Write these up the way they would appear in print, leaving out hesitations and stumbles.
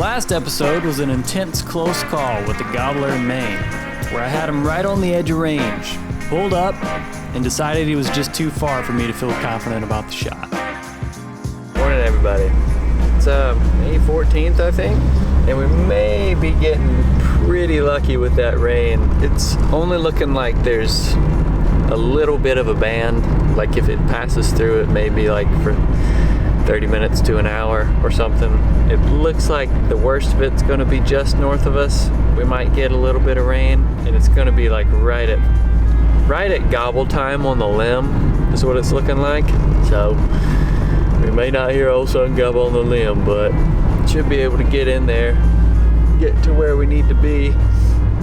last episode was an intense close call with the gobbler in Maine, where I had him right on the edge of range, pulled up, and decided he was just too far for me to feel confident about the shot. Morning, everybody. It's May 14th, I think, and we may be getting pretty lucky with that rain. It's only looking like there's a little bit of a band, like if it passes through it, maybe like for 30 minutes to an hour or something. It looks like the worst of it's going to be just north of us. We might get a little bit of rain, and it's going to be like right at gobble time on the limb is what it's looking like. So we may not hear old son gobble on the limb, but should be able to get in there, get to where we need to be,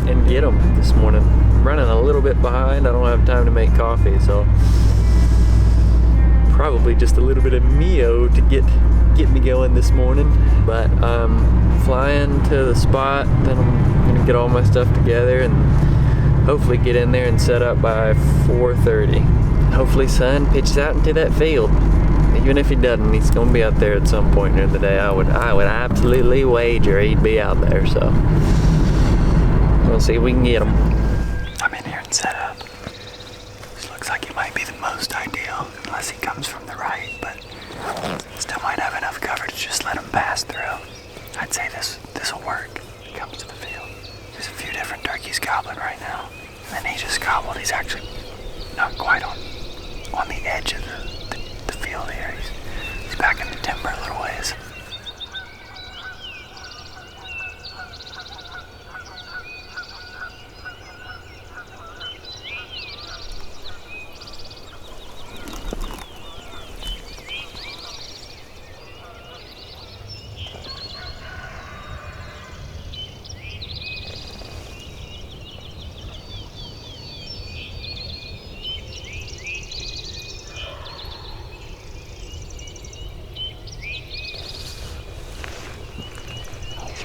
and get them this morning. I'm running a little bit behind. I don't have time to make coffee, so probably just a little bit of Mio to get me going this morning. But I'm flying to the spot, then I'm gonna get all my stuff together and hopefully get in there and set up by 4:30. Hopefully son pitches out into that field. Even if he doesn't, he's gonna be out there at some point during the day. I would absolutely wager he'd be out there, so we'll see if we can get him. I'm in here and set up. This looks like it might be the most ideal, unless he comes from the right, but still might have enough cover to just let him pass through. I'd say this will work if he comes to the field. There's a few different turkeys gobbling right now, and then he just gobbled. He's actually not quite on the edge of the field here. He's back in the timber a little ways.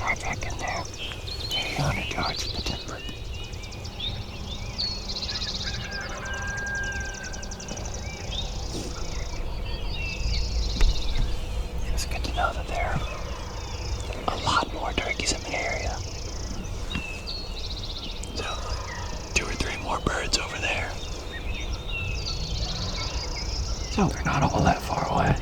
Right back in there, 800 yards in the timber. It's good to know that there are a lot more turkeys in the area. So, 2 or 3 more birds over there. So they're not all that far away.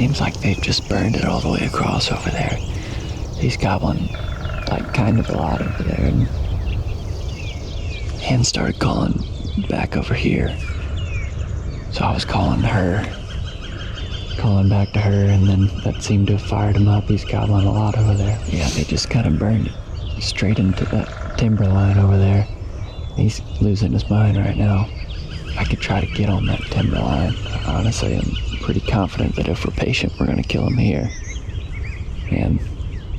seems like they've just burned it all the way across over there. He's gobbling like kind of a lot over there, and Hen started calling back over here. So I was calling back to her, and then that seemed to have fired him up. He's gobbling a lot over there. Yeah, they just kind of burned it straight into that timber line over there. He's losing his mind right now. I could try to get on that timber line. Honestly, I'm pretty confident that if we're patient, we're going to kill him here. And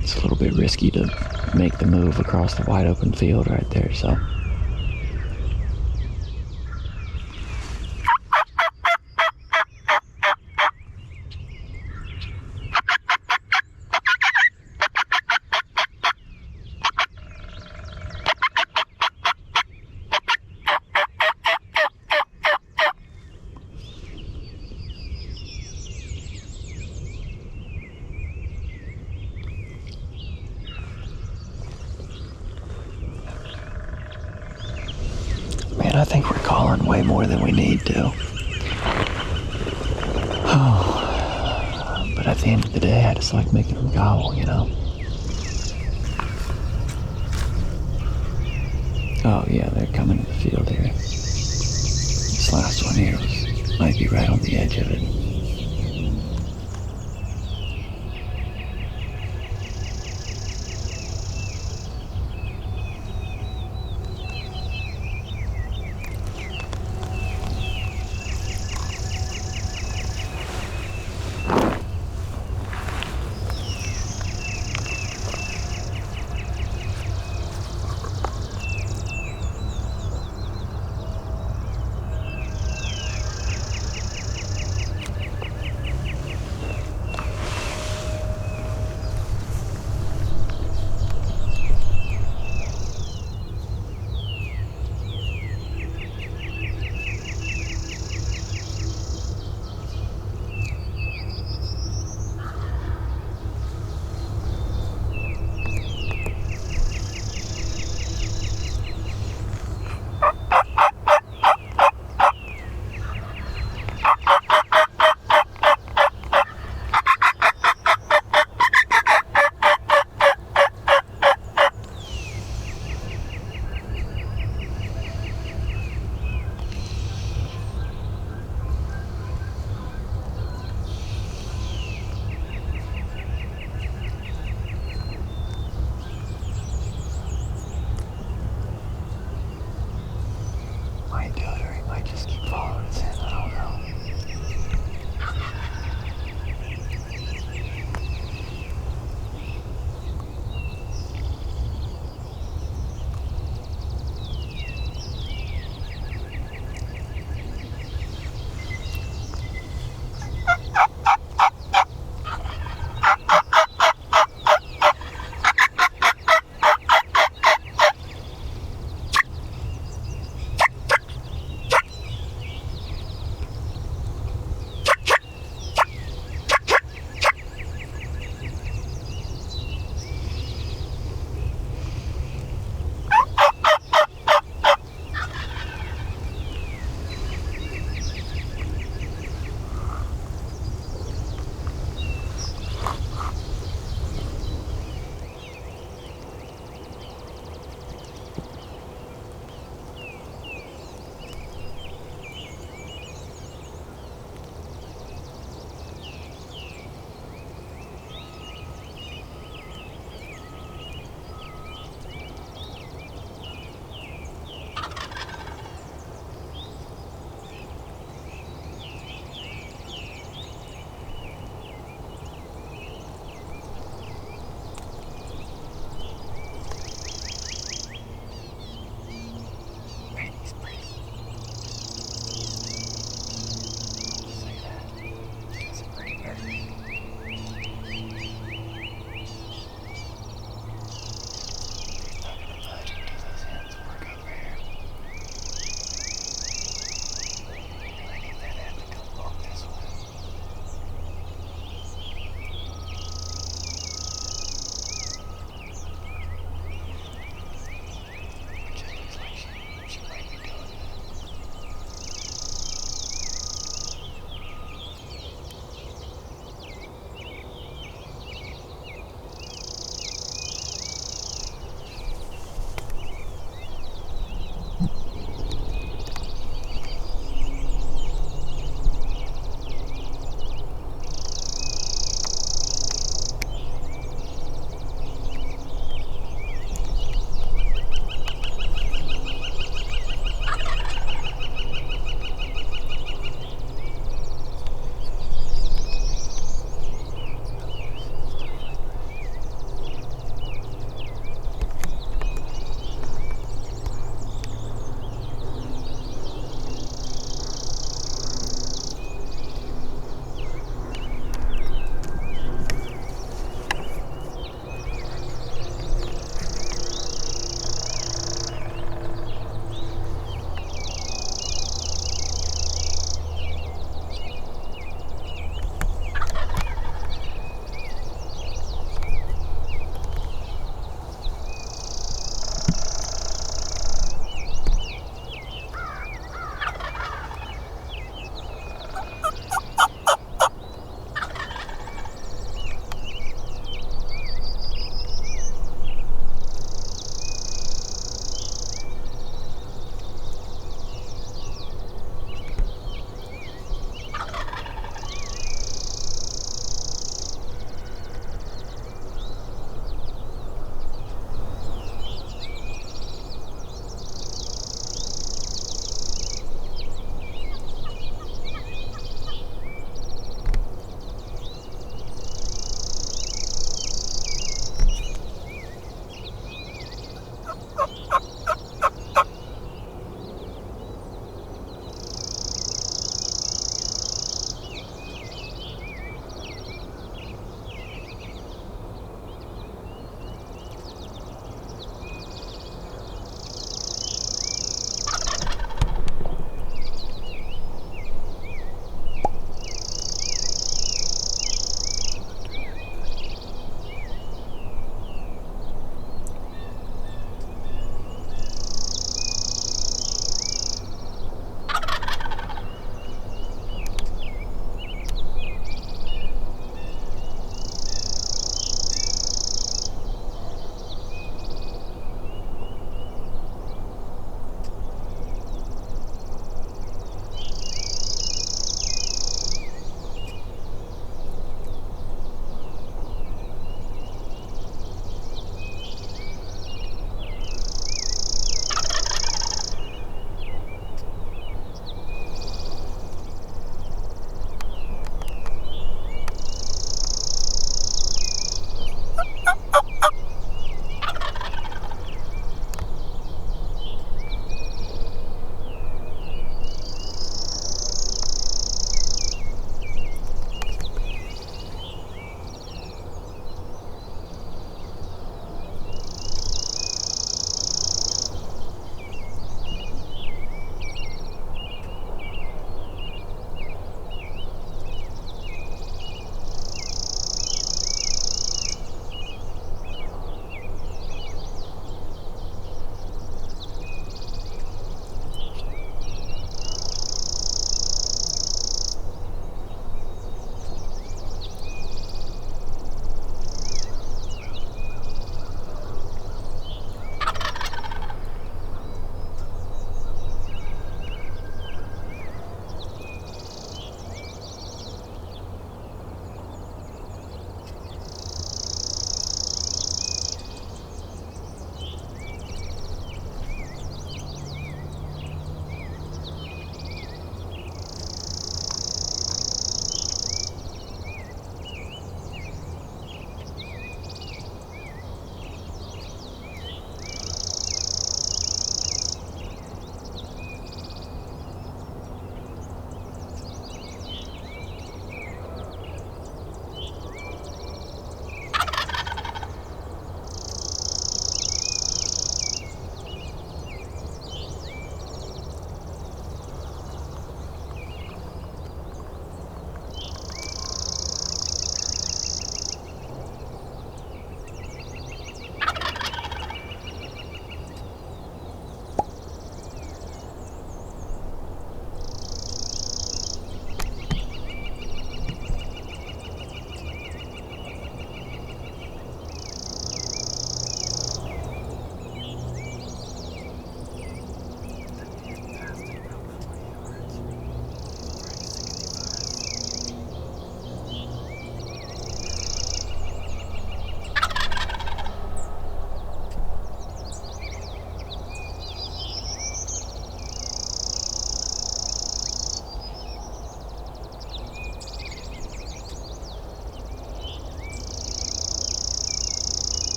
it's a little bit risky to make the move across the wide open field right there, so. Man, I think we're calling way more than we need to. Oh, but at the end of the day, I just like making them gobble, you know? Oh yeah, they're coming to the field here. This last one here might be right on the edge of it.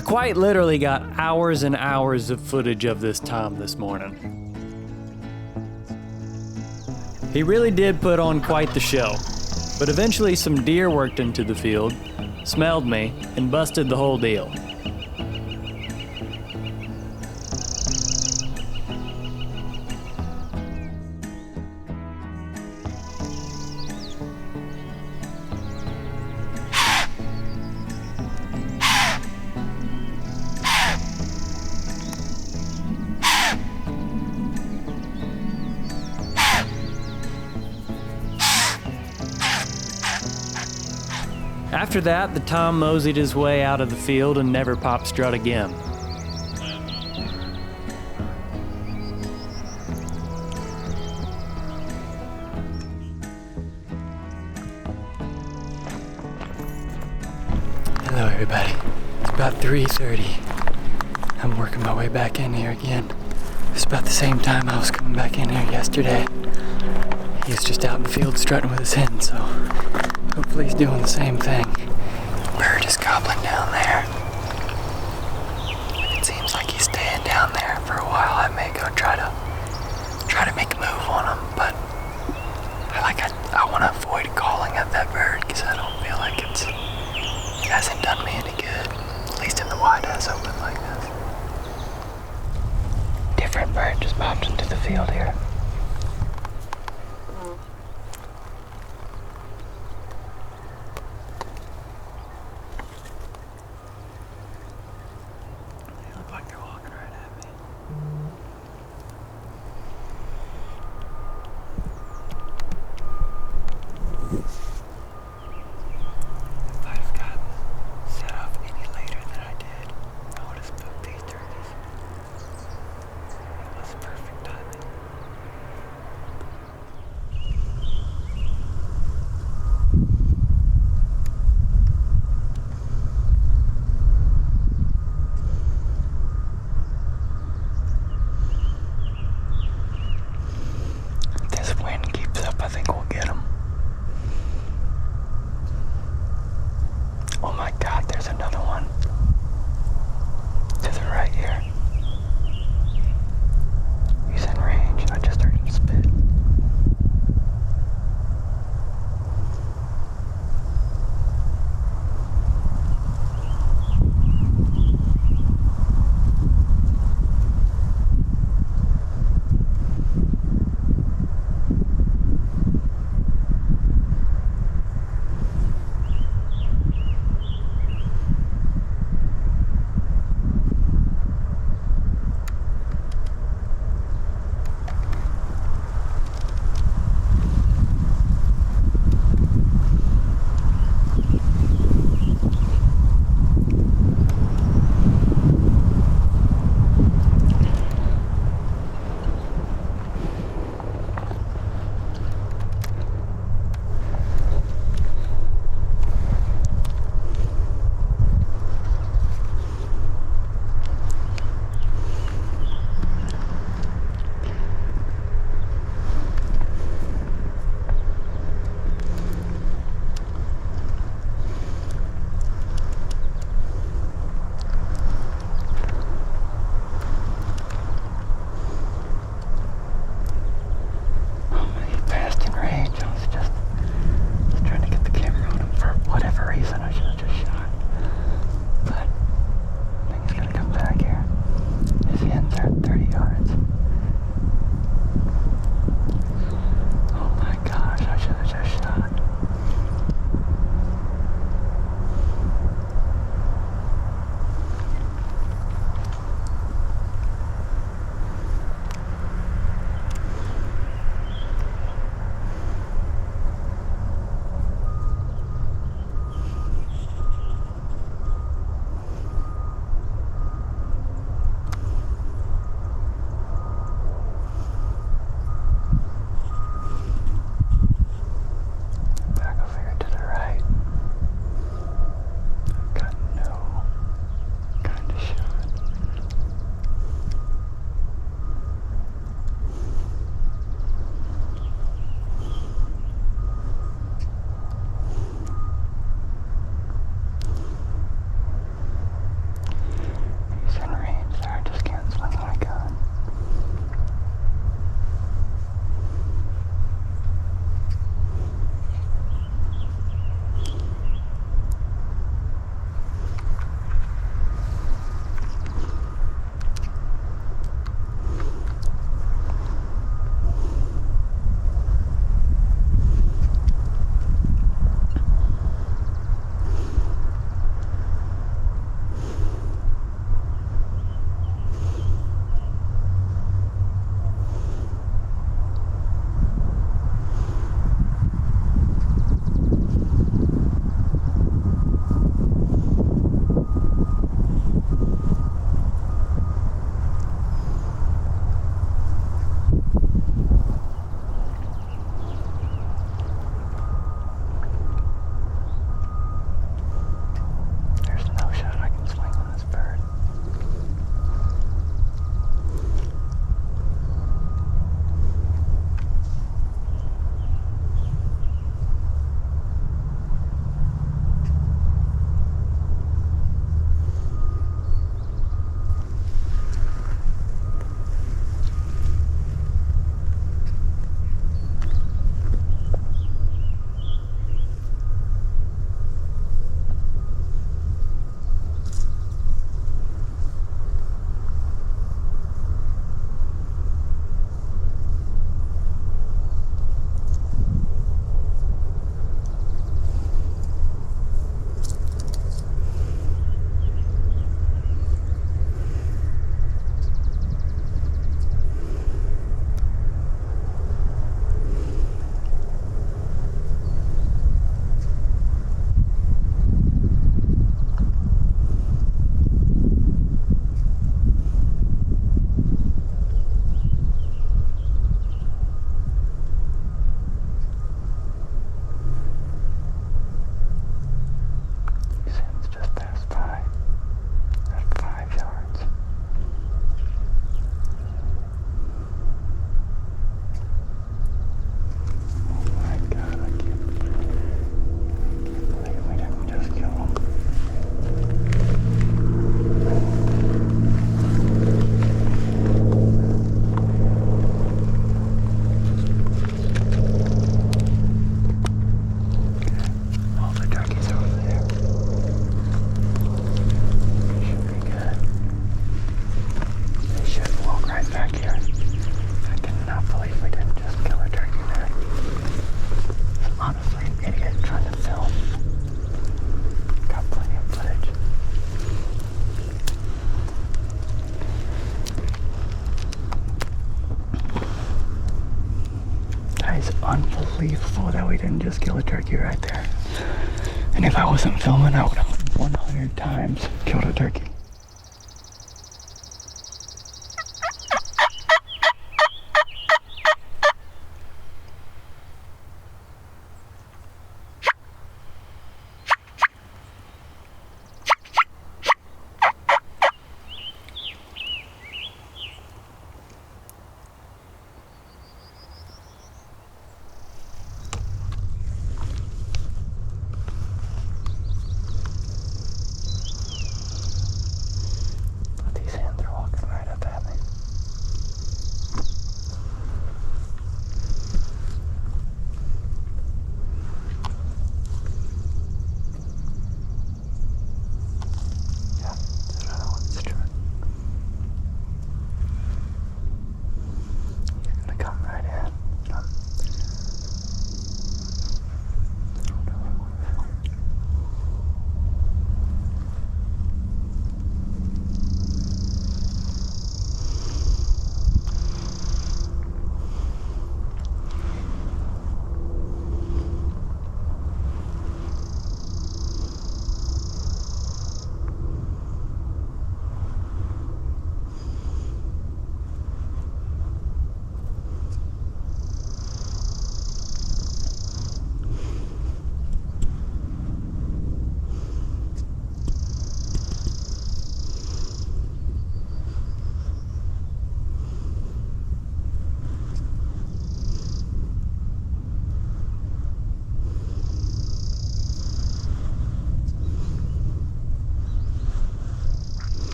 I quite literally got hours and hours of footage of this Tom this morning. He really did put on quite the show, but eventually some deer worked into the field, smelled me, and busted the whole deal. After that, the Tom moseyed his way out of the field and never popped strut again. Hello everybody. It's about 3:30. I'm working my way back in here again. It's about the same time I was coming back in here yesterday. He was just out in the field strutting with his hen, so hopefully he's doing the same thing. Bird is gobbling down there. It seems like he's staying down there for a while. I may go try to make a move on him, but I want to avoid calling at that bird because I don't feel like it hasn't done me any good, at least in the wide eyes open like this. Different bird just popped into the field here. They look like they're walking right at me. If I'd have gotten set off any later than I did, I would have spooked these turkeys. It was perfect timing. If this wind keeps up, I think we'll get them. unbelievable that we didn't just kill a turkey right there. And if I wasn't filming, I would have 100 times killed a turkey.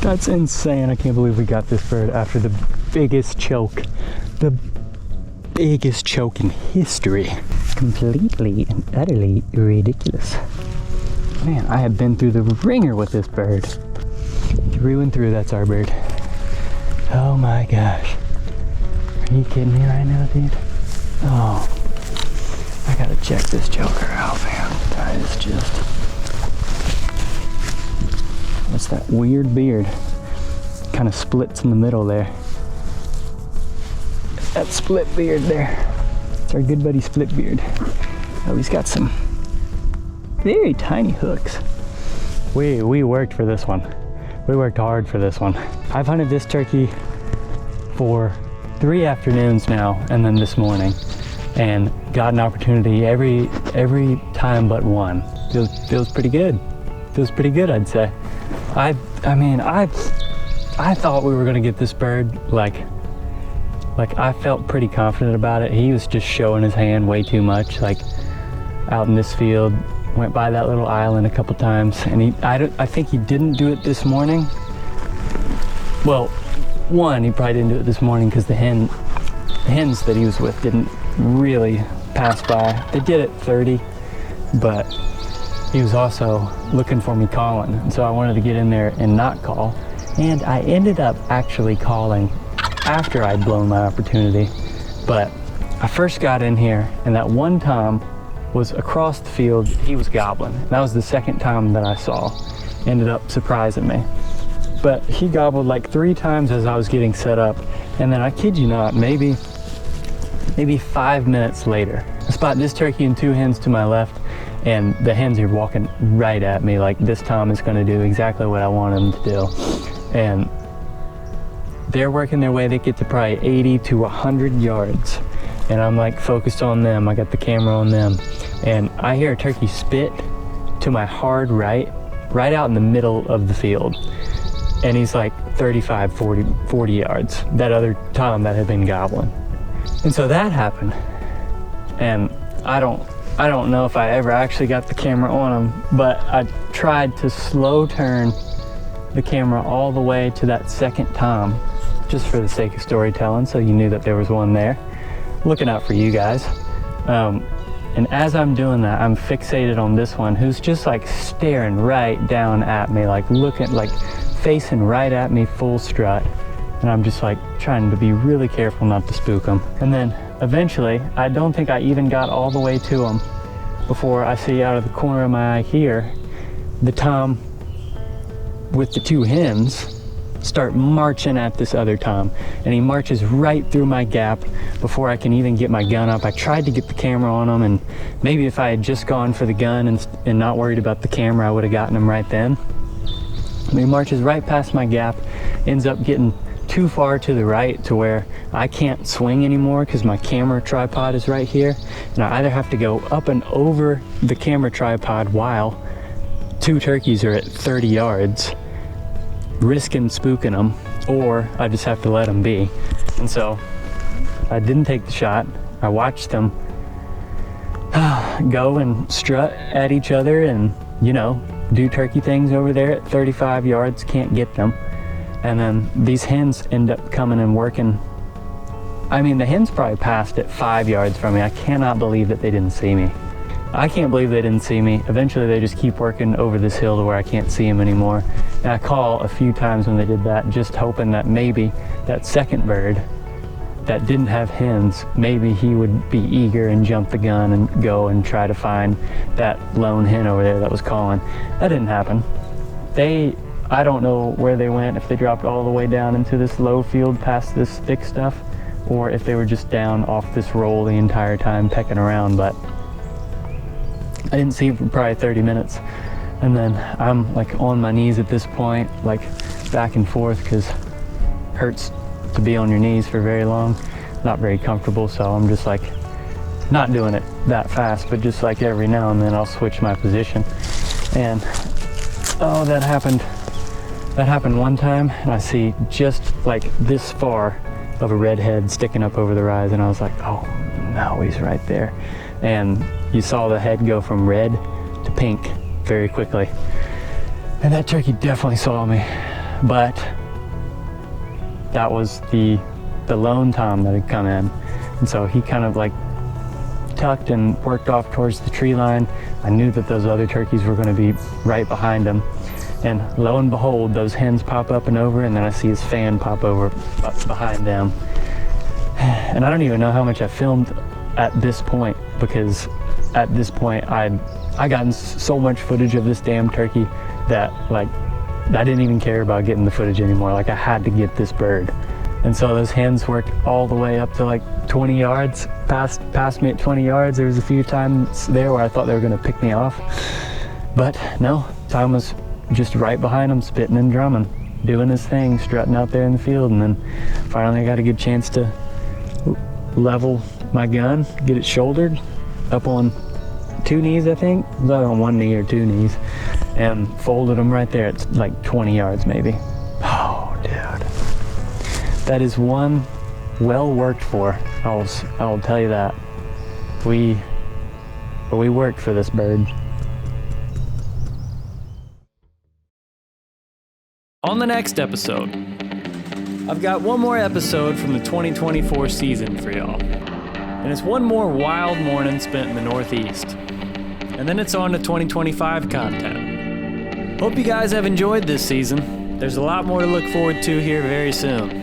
That's insane. I can't believe we got this bird after the biggest choke. The biggest choke in history. Completely and utterly ridiculous. Man, I have been through the ringer with this bird. Through and through, that's our bird. Oh my gosh. Are you kidding me right now, dude? Oh, I gotta check this joker out, man. That is just... What's that weird beard? Kind of splits in the middle there. That split beard there. It's our good buddy split beard. Oh, he's got some very tiny hooks. We worked for this one. We worked hard for this one. I've hunted this turkey for 3 afternoons now, and then this morning, and got an opportunity every time but one. Feels pretty good. Feels pretty good, I'd say. I thought we were gonna get this bird. Like I felt pretty confident about it. He was just showing his hand way too much, like out in this field, went by that little island a couple times, and I think he didn't do it this morning. Well, one, he probably didn't do it this morning because the hens that he was with didn't really pass by. They did at 30, but he was also looking for me calling, and so I wanted to get in there and not call. And I ended up actually calling after I'd blown my opportunity. But I first got in here, and that one tom was across the field. He was gobbling. That was the second tom that I saw. Ended up surprising me. But he gobbled like 3 times as I was getting set up. And then I kid you not, maybe 5 minutes later, I spot this turkey and 2 hens to my left, and the hens are walking right at me like this tom is gonna do exactly what I want him to do. And they're working their way. They get to probably 80 to 100 yards. And I'm like focused on them. I got the camera on them. And I hear a turkey spit to my hard right out in the middle of the field. And he's like 35, 40 yards. That other tom that had been gobbling. And so that happened. And I don't know if I ever actually got the camera on him, but I tried to slow turn the camera all the way to that second tom, just for the sake of storytelling, so you knew that there was one there, looking out for you guys. And as I'm doing that, I'm fixated on this one who's just like staring right down at me, like looking, like facing right at me, full strut. And I'm just like trying to be really careful not to spook him. And then eventually, I don't think I even got all the way to him before I see out of the corner of my eye here, the tom with the 2 hens start marching at this other tom, and he marches right through my gap before I can even get my gun up. I tried to get the camera on him, and maybe if I had just gone for the gun and not worried about the camera, I would have gotten him right then. And he marches right past my gap, ends up getting too far to the right to where I can't swing anymore because my camera tripod is right here, and I either have to go up and over the camera tripod while 2 turkeys are at 30 yards, risking spooking them, or I just have to let them be. And so I didn't take the shot. I watched them go and strut at each other and, you know, do turkey things over there at 35 yards, can't get them. And then these hens end up coming and working. I mean, the hens probably passed at 5 yards from me. I cannot believe that they didn't see me. I can't believe they didn't see me. Eventually they just keep working over this hill to where I can't see them anymore. And I call a few times when they did that, just hoping that maybe that second bird that didn't have hens, maybe he would be eager and jump the gun and go and try to find that lone hen over there that was calling. That didn't happen. I don't know where they went, if they dropped all the way down into this low field past this thick stuff, or if they were just down off this roll the entire time pecking around, but I didn't see him for probably 30 minutes. And then I'm like on my knees at this point, like back and forth, because it hurts to be on your knees for very long. Not very comfortable, so I'm just like not doing it that fast, but just like every now and then I'll switch my position. And oh, that happened one time, and I see just like this far of a red head sticking up over the rise, and I was like, oh no, he's right there. And you saw the head go from red to pink very quickly. And that turkey definitely saw me, but that was the lone tom that had come in. And so he kind of like tucked and worked off towards the tree line. I knew that those other turkeys were going to be right behind him. And lo and behold, those hens pop up and over, and then I see his fan pop over up behind them. And I don't even know how much I filmed at this point, because at this point I gotten so much footage of this damn turkey that like I didn't even care about getting the footage anymore. Like I had to get this bird. And so those hens worked all the way up to like 20 yards, past me at 20 yards. There was a few times there where I thought they were gonna pick me off, but no, Tom was just right behind him, spitting and drumming, doing his thing, strutting out there in the field. And then finally I got a good chance to level my gun, get it shouldered up on 2 knees, I think. It was either on 1 knee or 2 knees, and folded them right there at like 20 yards maybe. Oh, dude. That is one well worked for. I will tell you that. We worked for this bird. On the next episode, I've got one more episode from the 2024 season for y'all. And it's one more wild morning spent in the Northeast. And then it's on to 2025 content. Hope you guys have enjoyed this season. There's a lot more to look forward to here very soon.